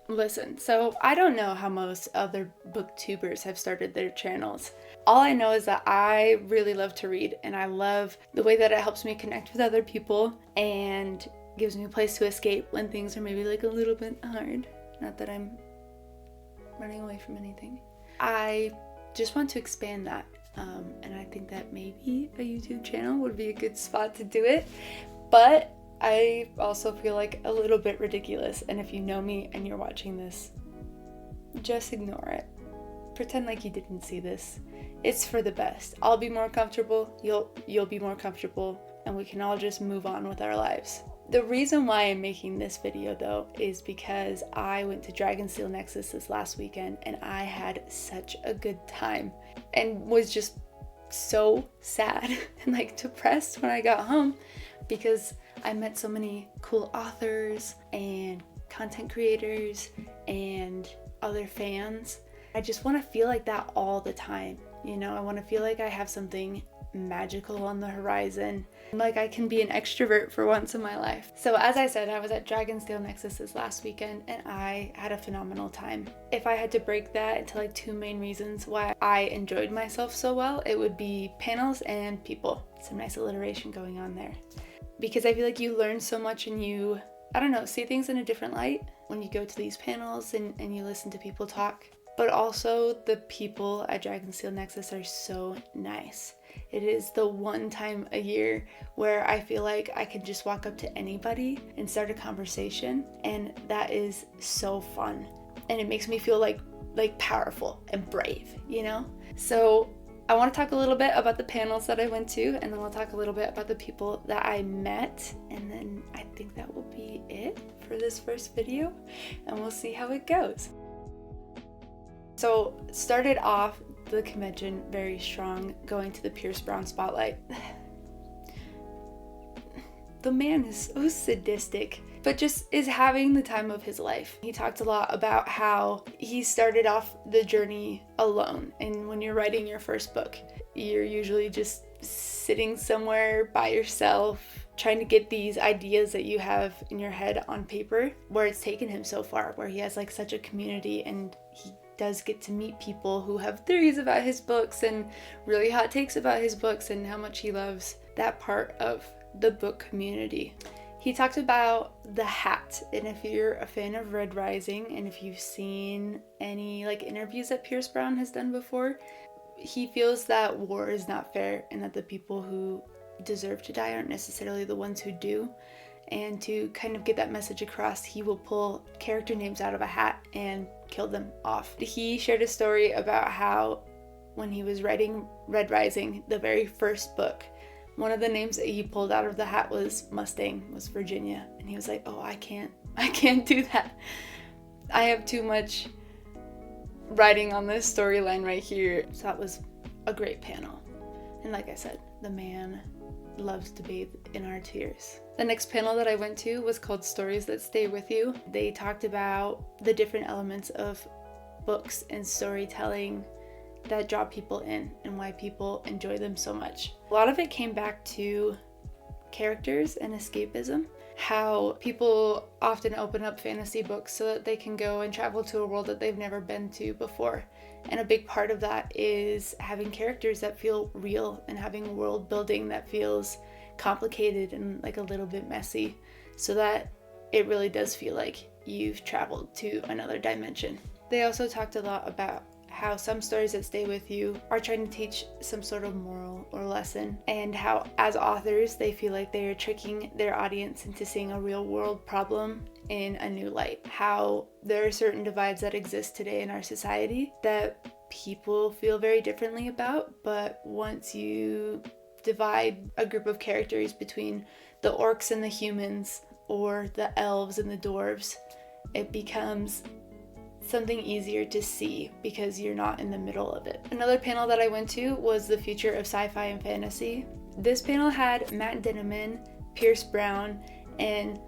Listen, so I don't know how most other booktubers have started their channels. All I know is that I really love to read, and I love the way that it helps me connect with other people and gives me a place to escape when things are maybe like a little bit hard. Not that I'm running away from anything. I just want to expand that, and I think that maybe a YouTube channel would be a good spot to do it, but I also feel like a little bit ridiculous, and if you know me and you're watching this, just ignore it. Pretend like you didn't see this. It's for the best. I'll be more comfortable, you'll be more comfortable, and we can all just move on with our lives. The reason why I'm making this video though is because I went to Dragonsteel Nexus this last weekend and I had such a good time and was just so sad and like depressed when I got home because I met so many cool authors and content creators and other fans. I just want to feel like that all the time. You know, I want to feel like I have something magical on the horizon, like I can be an extrovert for once in my life. So as I said, I was at Dragonsteel Nexus this last weekend and I had a phenomenal time. If I had to break that into like two main reasons why I enjoyed myself so well, it would be panels and people. Some nice alliteration going on there. Because I feel like you learn so much and you, I don't know, see things in a different light when you go to these panels and you listen to people talk. But also the people at Dragonsteel Nexus are so nice. It is the one time a year where I feel like I can just walk up to anybody and start a conversation, and that is so fun. And it makes me feel like powerful and brave, you know? So I want to talk a little bit about the panels that I went to, and then I'll talk a little bit about the people that I met, and then I think that will be it for this first video, and we'll see how it goes. So started off the convention very strong, going to the Pierce Brown spotlight. The man is so sadistic, but just is having the time of his life. He talked a lot about how he started off the journey alone, and when you're writing your first book, you're usually just sitting somewhere by yourself, trying to get these ideas that you have in your head on paper, where it's taken him so far, where he has like such a community and he does get to meet people who have theories about his books and really hot takes about his books and how much he loves that part of the book community. He talked about the hat, and if you're a fan of Red Rising and if you've seen any like interviews that Pierce Brown has done before, he feels that war is not fair and that the people who deserve to die aren't necessarily the ones who do. And to kind of get that message across, he will pull character names out of a hat and kill them off. He shared a story about how when he was writing Red Rising, the very first book, one of the names that he pulled out of the hat was Mustang, was Virginia. And he was like, oh, I can't do that. I have too much writing on this storyline right here. So that was a great panel. And like I said, the man loves to bathe in our tears. The next panel that I went to was called Stories That Stay With You. They talked about the different elements of books and storytelling that draw people in and why people enjoy them so much. A lot of it came back to characters and escapism, how people often open up fantasy books so that they can go and travel to a world that they've never been to before. And a big part of that is having characters that feel real and having world building that feels complicated and like a little bit messy, so that it really does feel like you've traveled to another dimension. They also talked a lot about how some stories that stay with you are trying to teach some sort of moral or lesson, and how as authors they feel like they are tricking their audience into seeing a real world problem in a new light. How there are certain divides that exist today in our society that people feel very differently about, but once you divide a group of characters between the orcs and the humans, or the elves and the dwarves, it becomes something easier to see because you're not in the middle of it. Another panel that I went to was the future of sci-fi and fantasy. This panel had Matt Dinniman, Pierce Brown, and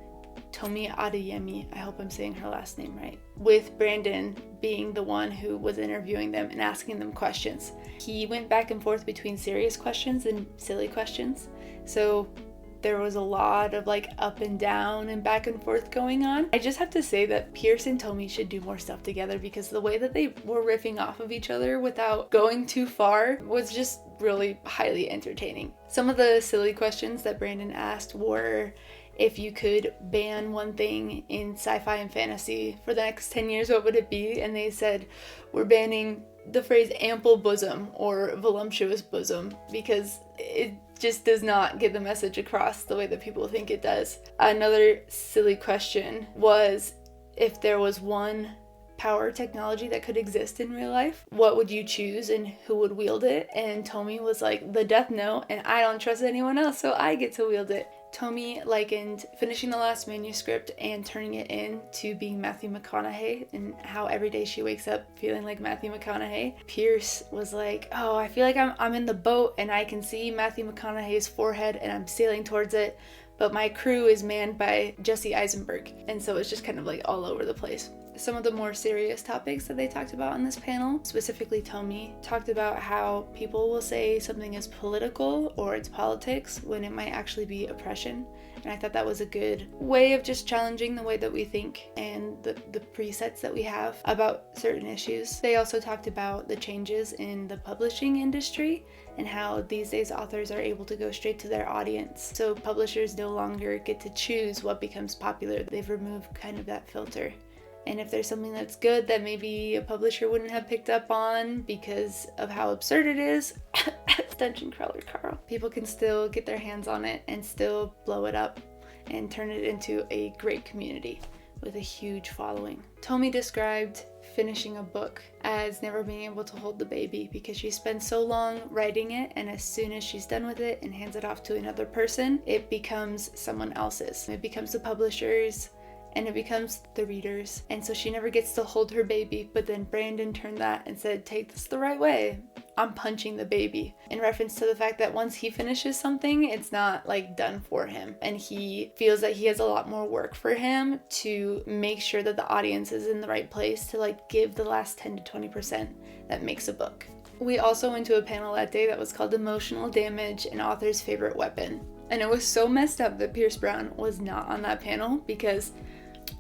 Tomi Adeyemi, I hope I'm saying her last name right, with Brandon being the one who was interviewing them and asking them questions. He went back and forth between serious questions and silly questions. So there was a lot of like up and down and back and forth going on. I just have to say that Pierce and Tomi should do more stuff together, because the way that they were riffing off of each other without going too far was just really highly entertaining. Some of the silly questions that Brandon asked were, if you could ban one thing in sci-fi and fantasy for the next 10 years, what would it be? And they said, we're banning the phrase ample bosom or voluptuous bosom, because it just does not get the message across the way that people think it does. Another silly question was, if there was one power technology that could exist in real life, what would you choose and who would wield it? And Tomi was like, the Death Note, and I don't trust anyone else, so I get to wield it. Tomi likened finishing the last manuscript and turning it in to being Matthew McConaughey, and how every day she wakes up feeling like Matthew McConaughey. Pierce was like, oh, I feel like I'm in the boat and I can see Matthew McConaughey's forehead and I'm sailing towards it, but my crew is manned by Jesse Eisenberg. And so it's just kind of like all over the place. Some of the more serious topics that they talked about on this panel, specifically Tomi, talked about how people will say something is political or it's politics when it might actually be oppression. And I thought that was a good way of just challenging the way that we think and the presets that we have about certain issues. They also talked about the changes in the publishing industry and how these days authors are able to go straight to their audience. So publishers no longer get to choose what becomes popular. They've removed kind of that filter. And if there's something that's good that maybe a publisher wouldn't have picked up on because of how absurd it is, Dungeon Crawler Carl, people can still get their hands on it and still blow it up and turn it into a great community with a huge following. Tomi described finishing a book as never being able to hold the baby, because she spends so long writing it, and as soon as she's done with it and hands it off to another person, it becomes someone else's. It becomes the publisher's, and it becomes the readers, and so she never gets to hold her baby. But then Brandon turned that and said, take this the right way, I'm punching the baby, in reference to the fact that once he finishes something, it's not like done for him, and he feels that he has a lot more work for him to make sure that the audience is in the right place to like give the last 10 to 20% that makes a book. We also went to a panel that day that was called Emotional Damage, an Author's Favorite Weapon, and it was so messed up that Pierce Brown was not on that panel, because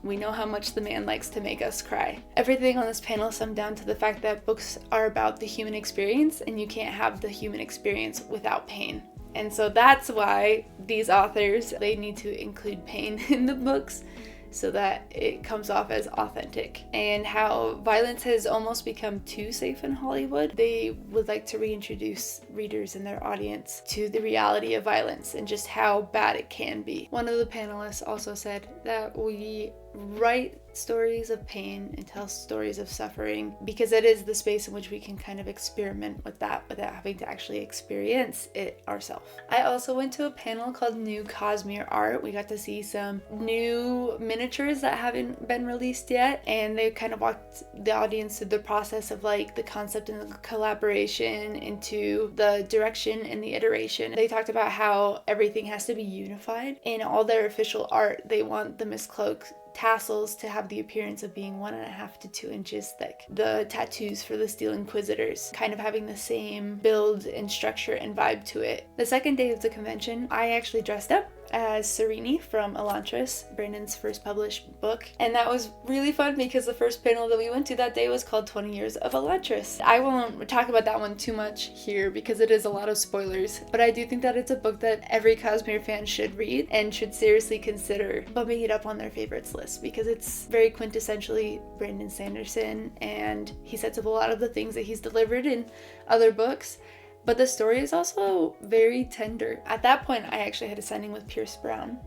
we know how much the man likes to make us cry. Everything on this panel summed down to the fact that books are about the human experience, and you can't have the human experience without pain. And so that's why these authors, they need to include pain in the books so that it comes off as authentic. And how violence has almost become too safe in Hollywood, they would like to reintroduce readers and their audience to the reality of violence and just how bad it can be. One of the panelists also said that we write stories of pain and tell stories of suffering because it is the space in which we can kind of experiment with that without having to actually experience it ourselves. I also went to a panel called New Cosmere Art. We got to see some new miniatures that haven't been released yet, and they kind of walked the audience through the process of like the concept and the collaboration into the direction and the iteration. They talked about how everything has to be unified. In all their official art, they want the Miss Cloak tassels to have the appearance of being 1.5 to 2 inches thick. The tattoos for the Steel Inquisitors kind of having the same build and structure and vibe to it. The second day of the convention, I actually dressed up as Serene from Elantris, Brandon's first published book, and that was really fun because the first panel that we went to that day was called 20 Years of Elantris. I won't talk about that one too much here because it is a lot of spoilers, but I do think that it's a book that every Cosmere fan should read and should seriously consider bumping it up on their favorites list because it's very quintessentially Brandon Sanderson, and he sets up a lot of the things that he's delivered in other books. But the story is also very tender. At that point, I actually had a signing with Pierce Brown.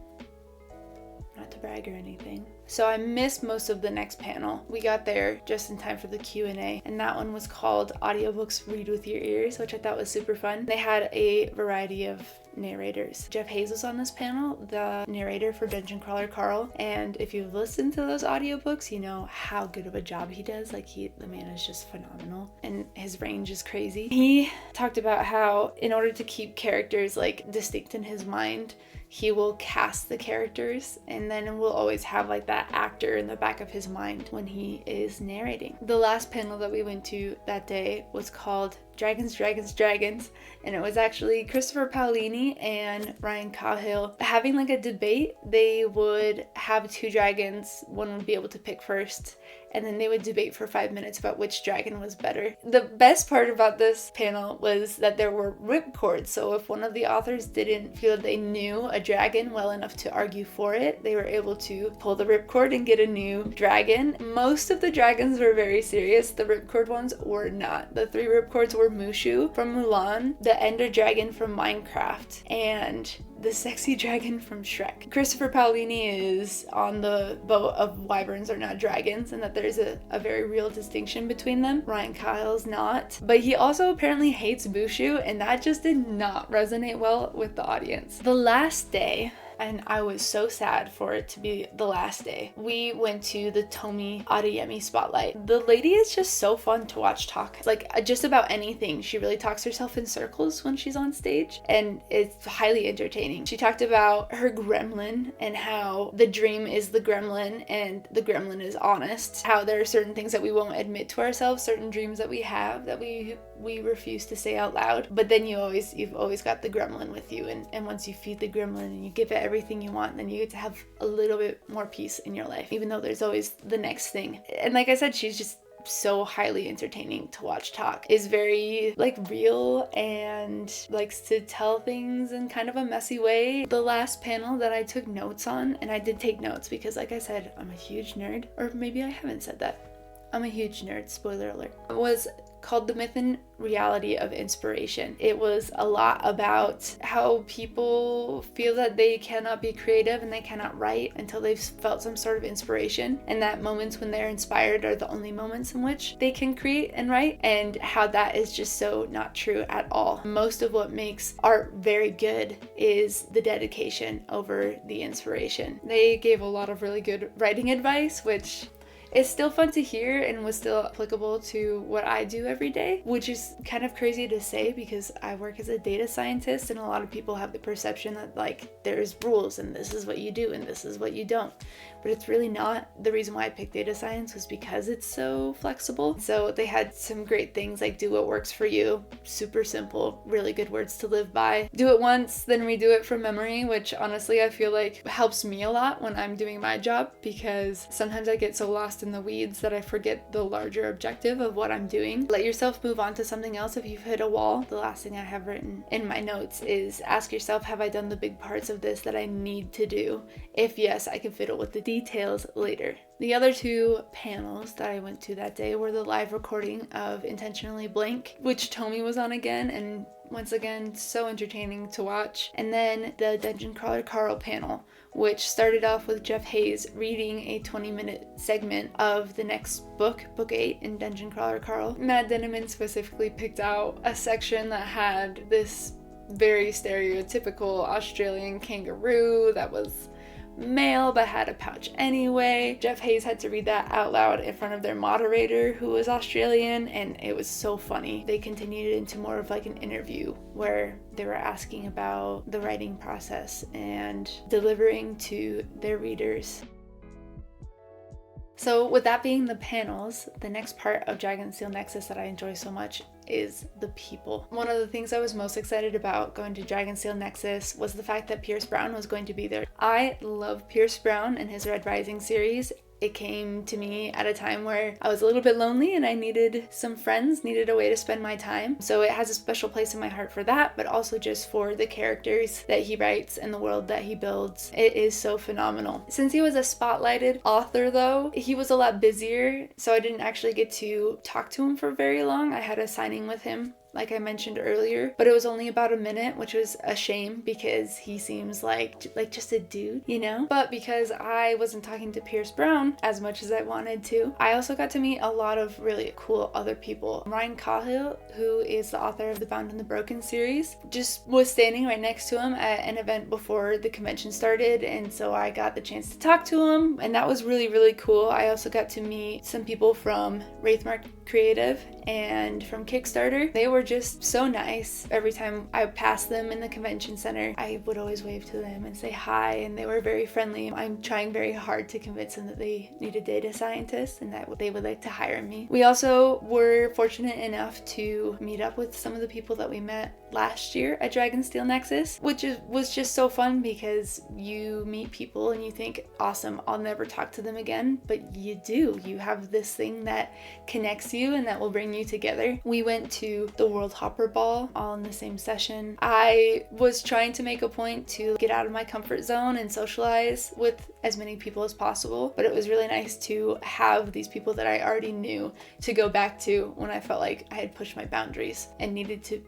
Not to brag or anything. So I missed most of the next panel. We got there just in time for the Q&A, and that one was called Audiobooks Read With Your Ears, which I thought was super fun. They had a variety of narrators. Jeff Hayes was on this panel, the narrator for Dungeon Crawler Carl, and if you've listened to those audiobooks, you know how good of a job he does. Like, the man is just phenomenal, and his range is crazy. He talked about how in order to keep characters like distinct in his mind, he will cast the characters, and then we'll always have like that actor in the back of his mind when he is narrating. The last panel that we went to that day was called Dragons, Dragons, Dragons. And it was actually Christopher Paolini and Ryan Cahill having like a debate. They would have two dragons. One would be able to pick first, and then they would debate for 5 minutes about which dragon was better. The best part about this panel was that there were ripcords. So if one of the authors didn't feel they knew a dragon well enough to argue for it, they were able to pull the ripcord and get a new dragon. Most of the dragons were very serious. The ripcord ones were not. The 3 ripcords were Mushu from Mulan, the Ender Dragon from Minecraft, and the sexy dragon from Shrek. Christopher Paolini is on the boat of wyverns are not dragons, and that there's a very real distinction between them. Ryan Kyle's not. But he also apparently hates Mushu, and that just did not resonate well with the audience. The last day, and I was so sad for it to be the last day, we went to the Tomi Adeyemi spotlight. The lady is just so fun to watch talk. Like, just about anything. She really talks herself in circles when she's on stage, and it's highly entertaining. She talked about her gremlin and how the dream is the gremlin and the gremlin is honest. How there are certain things that we won't admit to ourselves, certain dreams that we have that we refuse to say out loud. But then you've always got the gremlin with you, and once you feed the gremlin and you give it everything you want, then you get to have a little bit more peace in your life, even though there's always the next thing. And like I said, she's just so highly entertaining to watch talk. Is very like real and likes to tell things in kind of a messy way. The last panel that I took notes on, and I did take notes because like I said, I'm a huge nerd, or maybe I haven't said that. I'm a huge nerd, spoiler alert. It was called The Myth and Reality of Inspiration. It was a lot about how people feel that they cannot be creative and they cannot write until they've felt some sort of inspiration, and that moments when they're inspired are the only moments in which they can create and write, and how that is just so not true at all. Most of what makes art very good is the dedication over the inspiration. They gave a lot of really good writing advice, which it's still fun to hear and was still applicable to what I do every day, which is kind of crazy to say because I work as a data scientist, and a lot of people have the perception that like there's rules and this is what you do and this is what you don't. But it's really not. The reason why I picked data science was because it's so flexible. So they had some great things like do what works for you. Super simple, really good words to live by. Do it once, then redo it from memory, which honestly I feel like helps me a lot when I'm doing my job, because sometimes I get so lost in the weeds that I forget the larger objective of what I'm doing. Let yourself move on to something else if you've hit a wall. The last thing I have written in my notes is ask yourself, have I done the big parts of this that I need to do? If yes, I can fiddle with the details later. The other 2 panels that I went to that day were the live recording of Intentionally Blank, which Tomi was on again, and once again, so entertaining to watch. And then the Dungeon Crawler Carl panel, which started off with Jeff Hayes reading a 20-minute segment of the next book, Book 8 in Dungeon Crawler Carl. Matt Dinniman specifically picked out a section that had this very stereotypical Australian kangaroo that was male but had a pouch anyway. Jeff Hayes had to read that out loud in front of their moderator, who was Australian, and it was so funny. They continued it into more of like an interview where they were asking about the writing process and delivering to their readers. So with that being the panels, the next part of Dragonsteel Nexus that I enjoy so much is the people. One of the things I was most excited about going to Dragonsteel Nexus was the fact that Pierce Brown was going to be there. I love Pierce Brown and his Red Rising series. It came to me at a time where I was a little bit lonely and I needed some friends, needed a way to spend my time. So it has a special place in my heart for that, but also just for the characters that he writes and the world that he builds. It is so phenomenal. Since he was a spotlighted author though, he was a lot busier, so I didn't actually get to talk to him for very long. I had a signing with him, like I mentioned earlier, but it was only about a minute, which was a shame because he seems like just a dude, you know? But because I wasn't talking to Pierce Brown as much as I wanted to, I also got to meet a lot of really cool other people. Ryan Cahill, who is the author of the Bound and the Broken series, just was standing right next to him at an event before the convention started, and so I got the chance to talk to him, and that was really, really cool. I also got to meet some people from Wraithmark Creative and from Kickstarter. They were just so nice. Every time I passed them in the convention center, I would always wave to them and say hi, and they were very friendly. I'm trying very hard to convince them that they need a data scientist and that they would like to hire me. We also were fortunate enough to meet up with some of the people that we met last year at Dragonsteel Nexus, which was just so fun because you meet people and you think, awesome, I'll never talk to them again, but you do. You have this thing that connects you and that will bring you together. We went to the World Hopper Ball all in the same session. I was trying to make a point to get out of my comfort zone and socialize with as many people as possible, but it was really nice to have these people that I already knew to go back to when I felt like I had pushed my boundaries and needed to,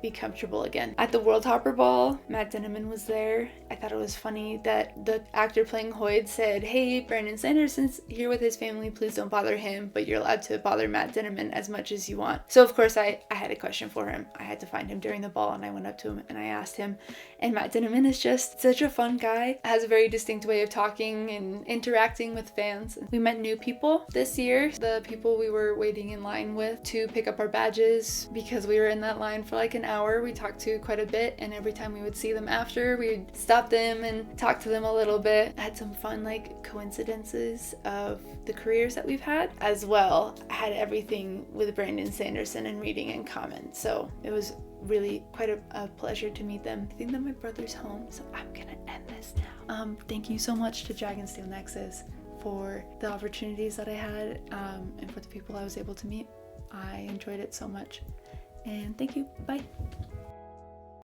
be comfortable again. At the World Hopper Ball, Matt Dinniman was there. I thought it was funny that the actor playing Hoyd said, "Hey, Brandon Sanderson's here with his family, please don't bother him, but you're allowed to bother Matt Dinniman as much as you want." So of course I had a question for him. I had to find him during the ball, and I went up to him and I asked him. And Matt Dinniman is just such a fun guy, has a very distinct way of talking and interacting with fans. We met new people this year, the people we were waiting in line with to pick up our badges, because we were in that line for like an hour. We talked to quite a bit, and every time we would see them after, we'd stop them and talk to them a little bit. I had some fun like coincidences of the careers that we've had as well. I had everything with Brandon Sanderson and reading in common, so it was really quite a pleasure to meet them. I think that my brother's home, so I'm gonna end this now. Thank you so much to Dragonsteel Nexus for the opportunities that I had, and for the people I was able to meet. I enjoyed it so much, and thank you. Bye.